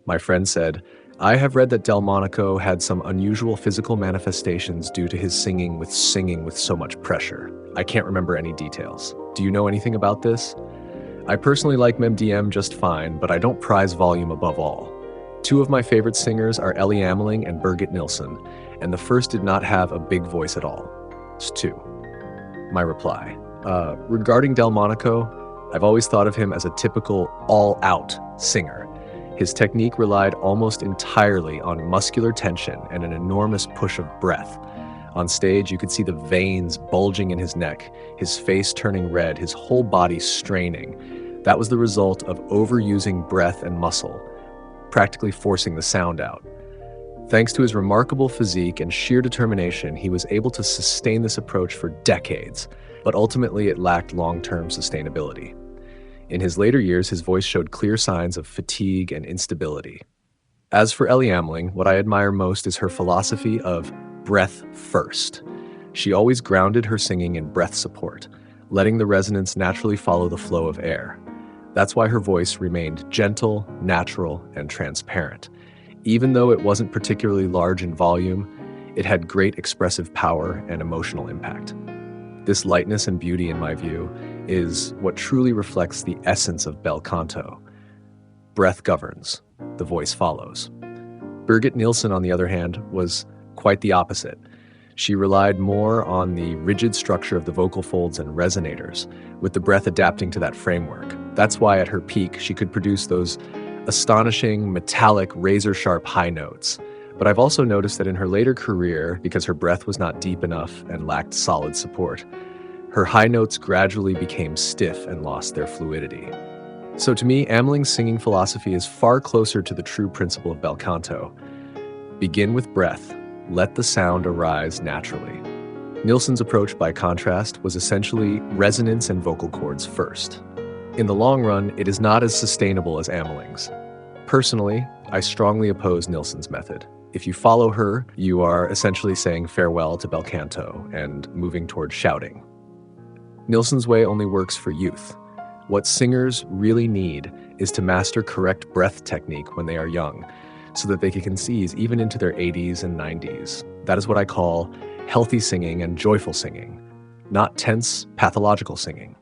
My friend said, I have read that Delmonico had some unusual physical manifestations due to his singing with so much pressure. I can't remember any details. Do you know anything about this? I personally like MemDM just fine, but I don't prize volume above all. Two of my favorite singers are Elly Ameling and Birgit Nilsson, and the first did not have a big voice at all. It's two. My reply. Regarding Delmonico, I've always thought of him as a typical all-out singer. His technique relied almost entirely on muscular tension and an enormous push of breath. On stage, you could see the veins bulging in his neck, his face turning red, his whole body straining. That was the result of overusing breath and muscle, practically forcing the sound out. Thanks to his remarkable physique and sheer determination, he was able to sustain this approach for decades, but ultimately it lacked long-term sustainability. In his later years, his voice showed clear signs of fatigue and instability. As for Elly Ameling, what I admire most is her philosophy of breath first. She always grounded her singing in breath support, letting the resonance naturally follow the flow of air. That's why her voice remained gentle, natural, and transparent. Even though it wasn't particularly large in volume, it had great expressive power and emotional impact. This lightness and beauty, in my view, is what truly reflects the essence of bel canto. Breath governs, the voice follows. Birgit Nilsson, on the other hand, was quite the opposite. She relied more on the rigid structure of the vocal folds and resonators, with the breath adapting to that framework. That's why at her peak, she could produce those astonishing, metallic, razor-sharp high notes. But I've also noticed that in her later career, because her breath was not deep enough and lacked solid support, her high notes gradually became stiff and lost their fluidity. So to me, Ameling's singing philosophy is far closer to the true principle of bel canto. Begin with breath, let the sound arise naturally. Nilsson's approach, by contrast, was essentially resonance and vocal cords first. In the long run, it is not as sustainable as Ameling's. Personally, I strongly oppose Nilsson's method. If you follow her, you are essentially saying farewell to bel canto and moving towards shouting. Nilsson's way only works for youth. What singers really need is to master correct breath technique when they are young, so that they can seize even into their 80s and 90s. That is what I call healthy singing and joyful singing, not tense, pathological singing.